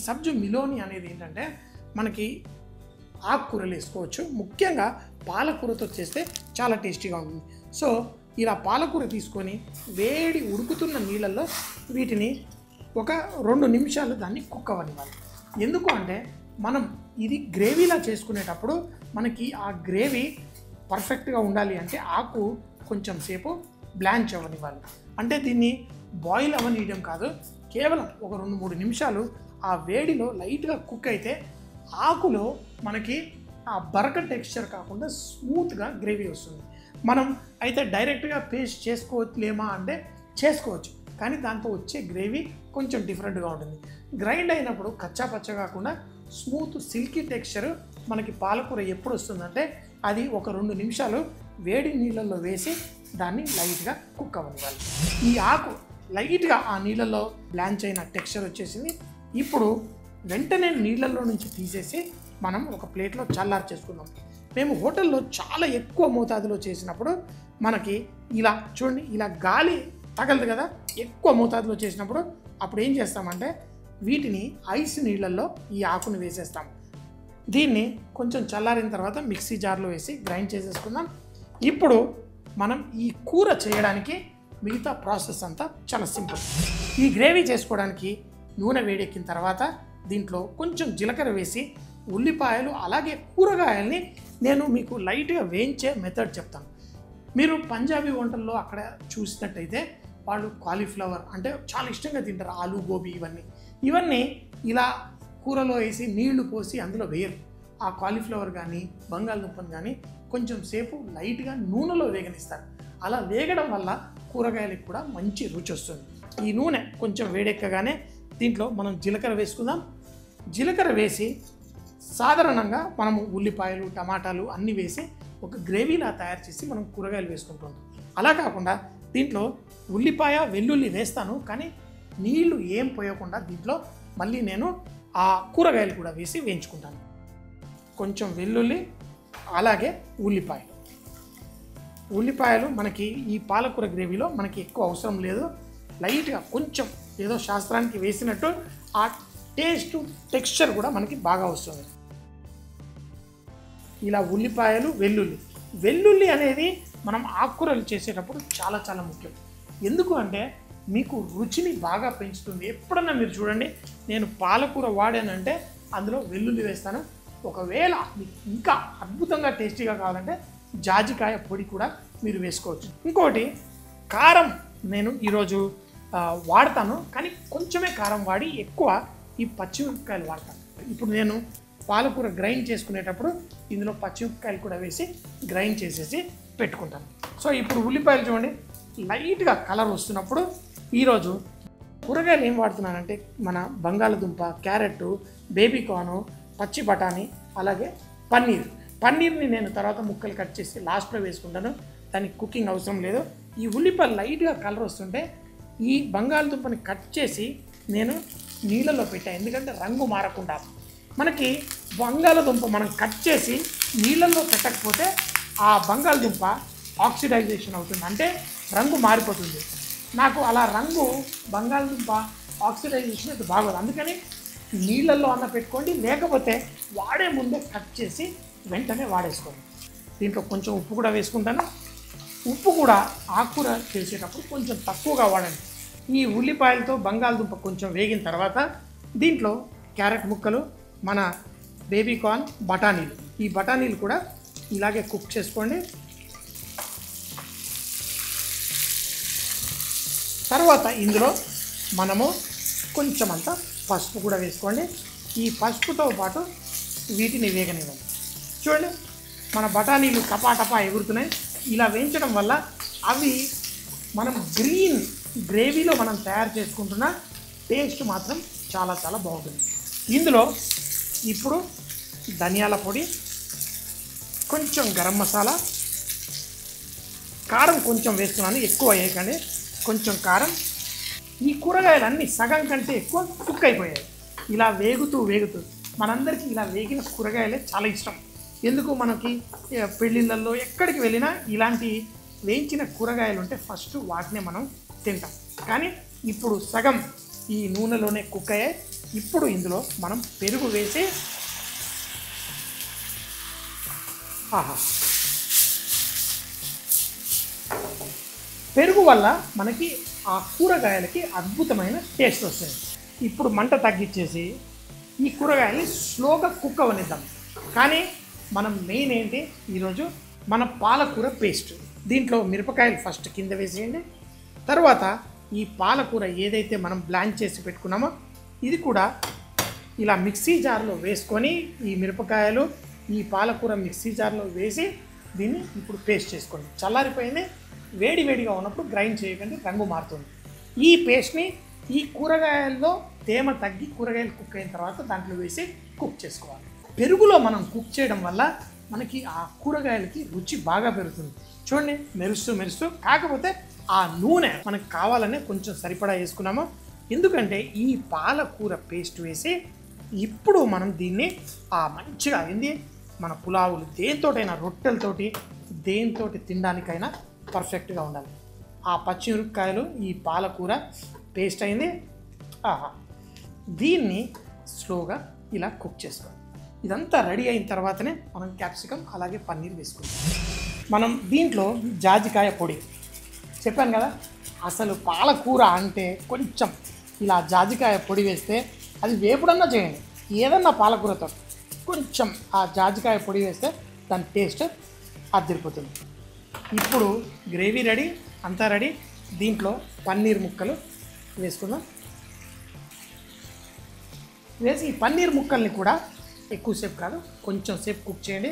సబ్జు మిలోని అనేది ఏంటంటే మనకి ఆకుకూరలు వేసుకోవచ్చు. ముఖ్యంగా పాలకూరతో చేస్తే చాలా టేస్టీగా ఉంటుంది. సో ఇలా పాలకూర తీసుకొని వేడి ఉడుకుతున్న నీళ్ళల్లో వీటిని ఒక 2 నిమిషాలు దాన్ని కుక్ అవ్వనివ్వాలి. ఎందుకు అంటే మనం ఇది గ్రేవీలా చేసుకునేటప్పుడు మనకి ఆ గ్రేవీ పర్ఫెక్ట్గా ఉండాలి అంటే ఆకు కొంచెం సేపు బ్లాంచ్ అవ్వనివ్వాలి. అంటే దీన్ని బాయిల్ అవ్వనీయడం కాదు, కేవలం ఒక 2-3 నిమిషాలు ఆ వేడిలో లైట్గా కుక్ అయితే ఆకులో మనకి ఆ బరక టెక్స్చర్ కాకుండా స్మూత్గా గ్రేవీ వస్తుంది. మనం అయితే డైరెక్ట్గా పేస్ట్ చేసుకోవచ్చులేమా అంటే చేసుకోవచ్చు, కానీ దాంతో వచ్చే గ్రేవీ కొంచెం డిఫరెంట్గా ఉంటుంది. గ్రైండ్ అయినప్పుడు కచ్చా పచ్చ కాకుండా స్మూత్ సిల్కీ టెక్స్చర్ మనకి పాలకూర ఎప్పుడు వస్తుందంటే అది ఒక 2 నిమిషాలు వేడి నీళ్ళల్లో వేసి దాన్ని లైట్గా కుక్ అవ్వనివ్వాలి. ఈ ఆకు లైట్గా ఆ నీళ్ళల్లో బ్లాంచ్ అయిన టెక్స్చర్ వచ్చేసింది. ఇప్పుడు వెంటనే నీళ్ళల్లో నుంచి తీసేసి మనం ఒక ప్లేట్లో చల్లారి చేసుకుందాం. మేము హోటల్లో చాలా ఎక్కువ మోతాదులో చేసినప్పుడు మనకి ఇలా చూడండి, ఇలా గాలి తగలదు కదా, ఎక్కువ మోతాదులో చేసినప్పుడు అప్పుడు ఏం చేస్తామంటే వీటిని ఐస్ నీళ్ళల్లో ఈ ఆకుని వేసేస్తాం. దీన్ని కొంచెం చల్లారిన తర్వాత మిక్సీ జార్లో వేసి గ్రైండ్ చేసేసుకుందాం. ఇప్పుడు మనం ఈ కూర చేయడానికి మిగతా ప్రాసెస్ అంతా చాలా సింపుల్. ఈ గ్రేవీ చేసుకోవడానికి నూనె వేడెక్కిన తర్వాత దీంట్లో కొంచెం జీలకర్ర వేసి ఉల్లిపాయలు అలాగే కూరగాయల్ని నేను మీకు లైట్గా వేయించే మెథడ్ చెప్తాను. మీరు పంజాబీ వంటల్లో అక్కడ చూసినట్టయితే వాళ్ళు కాలీఫ్లవర్ అంటే చాలా ఇష్టంగా తింటారు, ఆలు గోబీ ఇవన్నీ ఇలా కూరలో వేసి నీళ్లు పోసి అందులో వేయరు. ఆ కాలీఫ్లవర్ కానీ బంగాళదుంపను కానీ కొంచెం సేపు లైట్గా నూనెలో వేగనిస్తారు. అలా వేగడం వల్ల కూరగాయలకు కూడా మంచి రుచి వస్తుంది. ఈ నూనె కొంచెం వేడెక్కగానే దీంట్లో మనం జీలకర్ర వేసుకుందాం. జీలకర్ర వేసి సాధారణంగా మనము ఉల్లిపాయలు టమాటాలు అన్నీ వేసి ఒక గ్రేవీలా తయారు చేసి మనం కూరగాయలు వేసుకుంటాం. అలా కాకుండా దీంట్లో ఉల్లిపాయ వెల్లుల్లి వేస్తాను, కానీ నీళ్లు ఏం పోయకుండా దీంట్లో మళ్ళీ నేను ఆ కూరగాయలు కూడా వేసి వేయించుకుంటాను. కొంచెం వెల్లుల్లి అలాగే ఉల్లిపాయలు మనకి ఈ పాలకూర గ్రేవీలో మనకి ఎక్కువ అవసరం లేదు. లైట్గా కొంచెం ఏదో శాస్త్రానికి వేసినట్టు ఆ టేస్ట్ టెక్స్చర్ కూడా మనకి బాగా వస్తుంది. ఇలా ఉల్లిపాయలు వెల్లుల్లి అనేది మనం ఆకుకూరలు చేసేటప్పుడు చాలా చాలా ముఖ్యం. ఎందుకు అంటే మీకు రుచిని బాగా పెంచుతుంది. ఎప్పుడన్నా మీరు చూడండి, నేను పాలకూర వాడానంటే అందులో వెల్లుల్లి వేస్తాను. ఒకవేళ మీకు ఇంకా అద్భుతంగా టేస్టీగా కావాలంటే జాజికాయ పొడి కూడా మీరు వేసుకోవచ్చు. ఇంకోటి కారం నేను ఈరోజు వాడతాను, కానీ కొంచెమే కారం వాడి ఎక్కువ ఈ పచ్చిమిరపకాయలు వాడతాను. ఇప్పుడు నేను పాలకూర గ్రైండ్ చేసుకునేటప్పుడు ఇందులో పచ్చిమిరపకాయలు కూడా వేసి గ్రైండ్ చేసేసి పెట్టుకుంటాను. సో ఇప్పుడు ఉల్లిపాయలు చూడండి లైట్గా కలర్ వస్తున్నప్పుడు ఈరోజు కూరగాయలు ఏం వాడుతున్నానంటే మన బంగాళదుంప, క్యారెట్, బేబీకార్న్, పచ్చి బఠానీ అలాగే పన్నీర్ని నేను తర్వాత ముక్కలు కట్ చేసి లాస్ట్లో వేసుకుంటాను. దానికి కుకింగ్ అవసరం లేదు. ఈ ఉల్లిపాయలు లైట్గా కలర్ వస్తుంటే ఈ బంగాళదుంపని కట్ చేసి నేను నీళ్ళలో పెట్టాను, ఎందుకంటే రంగు మారకుండా. మనకి బంగాళదుంప మనం కట్ చేసి నీళ్ళల్లో పెట్టకపోతే ఆ బంగాళదుంప ఆక్సిడైజేషన్ అవుతుంది, అంటే రంగు మారిపోతుంది. నాకు అలా రంగు బంగాళదుంప ఆక్సిడైజేషన్ అది బాగోదు. అందుకని నీళ్ళల్లో అన్న పెట్టుకోండి, లేకపోతే వాడే ముందే కట్ చేసి వెంటనే వాడేసుకోండి. దీంట్లో కొంచెం ఉప్పు కూడా వేసుకుంటాను. ఉప్పు కూడా ఆకుకూర చేసేటప్పుడు కొంచెం తక్కువగా వాడండి. ఈ ఉల్లిపాయలతో బంగాళదుంప కొంచెం వేగిన తర్వాత దీంట్లో క్యారెట్ ముక్కలు, మన బేబీకార్న్, ఈ బఠానీలు కూడా ఇలాగే కుక్ చేసుకోండి. తర్వాత ఇందులో మనము కొంచెం అంతా పసుపు కూడా వేసుకోండి. ఈ పసుపుతో పాటు వీటిని వేగనివ్వండి. చూడండి మన బఠానీలు టపా ఎగురుతున్నాయి. ఇలా వేయించడం వల్ల అవి మనం గ్రీన్ గ్రేవీలో మనం తయారు చేసుకుంటున్న టేస్ట్ మాత్రం చాలా చాలా బాగుంటుంది. ఇందులో ఇప్పుడు ధనియాల పొడి, కొంచెం గరం మసాలా, కారం కొంచెం వేస్తున్నాను, ఎక్కువ వేయకండి, కొంచెం కారం. ఈ కూరగాయలన్నీ సగం కంటే ఎక్కువ కుక్ అయిపోయాయి. ఇలా వేగుతూ మనందరికీ ఇలా వేగిన కూరగాయలే చాలా ఇష్టం. ఎందుకు మనకి పెళ్ళిళ్ళల్లో ఎక్కడికి వెళ్ళినా ఇలాంటి వేయించిన కూరగాయలు ఉంటే ఫస్ట్ వాటినే మనం తింటాం. కానీ ఇప్పుడు సగం ఈ నూనెలోనే కుక్ అయ్యాయి. ఇప్పుడు ఇందులో మనం పెరుగు వేసి ఆహా, పెరుగు వల్ల మనకి ఆ కూరగాయలకి అద్భుతమైన టేస్ట్ వస్తుంది. ఇప్పుడు మంట తగ్గించేసి ఈ కూరగాయల్ని స్లోగా కుక్ అవనిద్దాం. కానీ మనం మెయిన్ ఏంటి ఈరోజు మన పాలకూర పేస్ట్. దీంట్లో మిరపకాయలు ఫస్ట్ కింద వేసేయండి. తర్వాత ఈ పాలకూర ఏదైతే మనం బ్లాంచ్ చేసి పెట్టుకున్నామో ఇది కూడా ఇలా మిక్సీ జార్లో వేసుకొని ఈ మిరపకాయలు ఈ పాలకూర మిక్సీ జార్లో వేసి దీన్ని ఇప్పుడు పేస్ట్ చేసుకోండి. చల్లారిపోయింది, వేడి వేడిగా ఉన్నప్పుడు గ్రైండ్ చేయకండి, రంగు మారుతుంది. ఈ పేస్ట్ని ఈ కూరగాయల్లో తేమ తగ్గి కూరగాయలు కుక్ అయిన తర్వాత దాంట్లో వేసి కుక్ చేసుకోవాలి. పెరుగులో మనం కుక్ చేయడం వల్ల మనకి ఆ కూరగాయలకి రుచి బాగా పెరుగుతుంది. చూడండి మెరుస్తూ మెరుస్తూ. కాకపోతే ఆ నూనె మనకు కావాలనే కొంచెం సరిపడా వేసుకున్నాము. ఎందుకంటే ఈ పాలకూర పేస్ట్ వేసి ఇప్పుడు మనం దీన్ని మంచిగా అయింది మన పులావులు దేనితోటైనా రొట్టెలతోటి దేనితోటి తినడానికైనా పర్ఫెక్ట్గా ఉండాలి. ఆ పచ్చిమిరపకాయలు ఈ పాలకూర పేస్ట్ అయింది. ఆహా, దీన్ని స్లోగా ఇలా కుక్ చేసుకోవాలి. ఇదంతా రెడీ అయిన తర్వాతనే మనం క్యాప్సికమ్ అలాగే పన్నీర్ వేసుకుంటాం. మనం దీంట్లో జాజికాయ పొడి చెప్పాను కదా, అసలు పాలకూర అంటే కొంచెం ఇలా జాజికాయ పొడి వేస్తే అది వేపుడన్నా చేయండి, ఏదన్నా పాలకూరతో కొంచెం ఆ జాజికాయ పొడి వేస్తే దాని టేస్ట్ అదిరిపోతుంది. ఇప్పుడు గ్రేవీ రెడీ, అంతా రెడీ. దీంట్లో పన్నీర్ ముక్కలు వేసుకుందాం. వేసి ఈ పన్నీర్ ముక్కల్ని కూడా ఎక్కువసేపు కాదు కొంచెం సేపు కుక్ చేయండి.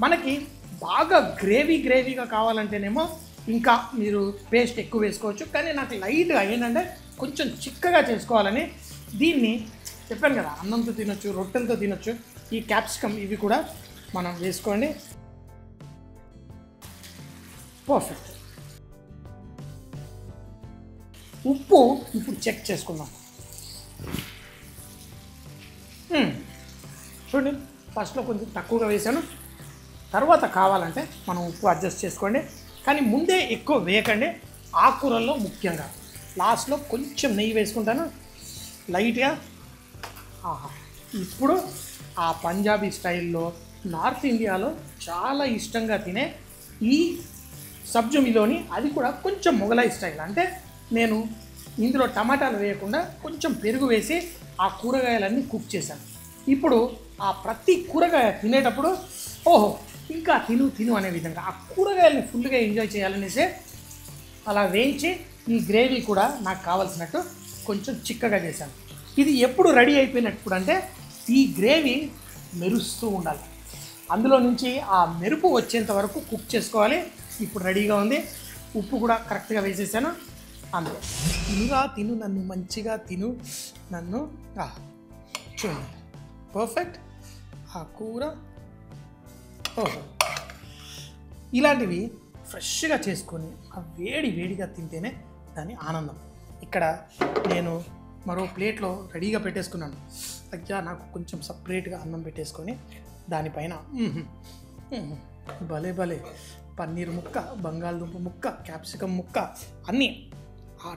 మనకి బాగా గ్రేవీగా కావాలంటేనేమో ఇంకా మీరు పేస్ట్ ఎక్కువ వేసుకోవచ్చు. కానీ నాకు లైట్గా ఏంటంటే కొంచెం చిక్కగా చేసుకోవాలని దీన్ని చెప్పాను కదా, అన్నంతో తినొచ్చు, రొట్టెలతో తినొచ్చు. ఈ క్యాప్సికమ్ ఇవి కూడా మనం వేసుకోండి. పర్ఫెక్ట్. ఉప్పు ఇప్పుడు చెక్ చేసుకుందాం. చూడండి ఫస్ట్లో కొంచెం తక్కువగా వేసాను, తర్వాత కావాలంటే మనం ఉప్పు అడ్జస్ట్ చేసుకోండి. కానీ ముందే ఎక్కువ వేయకండి, ఆకుకూరల్లో ముఖ్యంగా. లాస్ట్లో కొంచెం నెయ్యి వేసుకుంటాను లైట్గా. ఆహా, ఇప్పుడు ఆ పంజాబీ స్టైల్లో నార్త్ ఇండియాలో చాలా ఇష్టంగా తినే ఈ సబ్జుమిలోని అది కూడా కొంచెం మొగలాయి స్టైల్. అంటే నేను ఇందులో టమాటాలు వేయకుండా కొంచెం పెరుగు వేసి ఆ కూరగాయలన్నీ కుక్ చేశాను. ఇప్పుడు ఆ ప్రతి కూరగాయ తినేటప్పుడు ఓహో ఇంకా తిను అనే విధంగా ఆ కూరగాయలని ఫుల్గా ఎంజాయ్ చేయాలనేసి అలా వేయించి ఈ గ్రేవీ కూడా నాకు కావాల్సినట్టు కొంచెం చిక్కగా చేశాను. ఇది ఎప్పుడు రెడీ అయిపోయినప్పుడు అంటే ఈ గ్రేవీ మెరుస్తూ ఉండాలి, అందులో నుంచి ఆ మెరుపు వచ్చేంత వరకు కుక్ చేసుకోవాలి. ఇప్పుడు రెడీగా ఉంది. ఉప్పు కూడా కరెక్ట్గా వేసేసాను. అందులో తిను నన్ను మంచిగా తిను నన్ను. చూడండి పర్ఫెక్ట్. ఆ కూర ఓహో, ఇలాంటివి ఫ్రెష్గా చేసుకొని ఆ వేడిగా తింటేనే దాని ఆనందం. ఇక్కడ నేను మరో ప్లేట్లో రెడీగా పెట్టేసుకున్నాను. అయ్యా నాకు కొంచెం సపరేట్గా అన్నం పెట్టేసుకొని దానిపైన భలే పన్నీర్ ముక్క, బంగాళదుంప ముక్క, క్యాప్సికమ్ ముక్క అన్నీ ఆ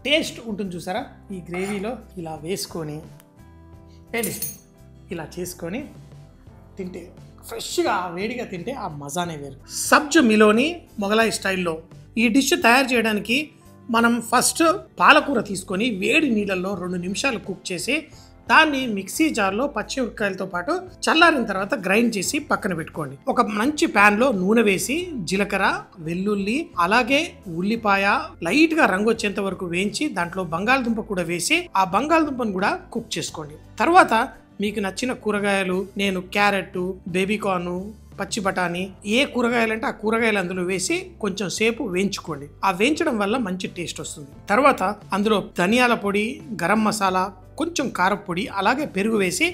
టేస్ట్ ఉంటుంది చూసారా. ఈ గ్రేవీలో ఇలా వేసుకొని ఇలా చేసుకొని తింటే ఫ్రెష్గా వేడిగా తింటే ఆ మజానే వేరు. సబ్జ్ మిలోని మొగలాయి స్టైల్లో ఈ డిష్ తయారు చేయడానికి మనం ఫస్ట్ పాలకూర తీసుకొని వేడి నీళ్ళల్లో 2 నిమిషాలు కుక్ చేసి దాన్ని మిక్సీ జార్లో పచ్చిమిరపకాయలతో పాటు చల్లారిన తర్వాత గ్రైండ్ చేసి పక్కన పెట్టుకోండి. ఒక మంచి ప్యాన్ లో నూనె వేసి జీలకర్ర, వెల్లుల్లి అలాగే ఉల్లిపాయ లైట్ గా రంగు వచ్చేంత వరకు వేయించి దాంట్లో బంగాళదుంప కూడా వేసి ఆ బంగాళదుంపను కూడా కుక్ చేసుకోండి. తర్వాత మీకు నచ్చిన కూరగాయలు, నేను క్యారెట్, బేబీకార్న్, పచ్చి బఠానీ, ఏ కూరగాయలు అంటే ఆ కూరగాయలు అందులో వేసి కొంచెం సేపు వేయించుకోండి. ఆ వేయించడం వల్ల మంచి టేస్ట్ వస్తుంది. తర్వాత అందులో ధనియాల పొడి, గరం మసాలా, కొంచెం కారపొడి అలాగే పెరుగు వేసి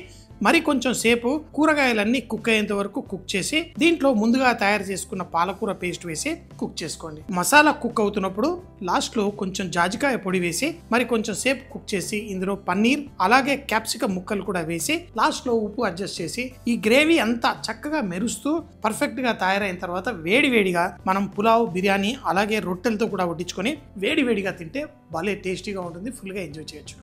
మరి కొంచెం సేపు కూరగాయలన్నీ కుక్ అయ్యేంత వరకు కుక్ చేసి దీంట్లో ముందుగా తయారు చేసుకున్న పాలకూర పేస్ట్ వేసి కుక్ చేసుకోండి. మసాలా కుక్ అవుతున్నప్పుడు లాస్ట్ లో కొంచెం జాజికాయ పొడి వేసి మరి కొంచెం సేపు కుక్ చేసి ఇందులో పన్నీర్ అలాగే క్యాప్సికమ్ ముక్కలు కూడా వేసి లాస్ట్ లో ఉప్పు అడ్జస్ట్ చేసి ఈ గ్రేవీ అంతా చక్కగా మెరుస్తూ పర్ఫెక్ట్ గా తయారైన తర్వాత వేడివేడిగా మనం పులావ్, బిర్యానీ అలాగే రొట్టెలతో కూడా వడ్డించుకొని వేడివేడిగా తింటే భలే టేస్టీగా ఉంటుంది. ఫుల్ గా ఎంజాయ్ చేయొచ్చు.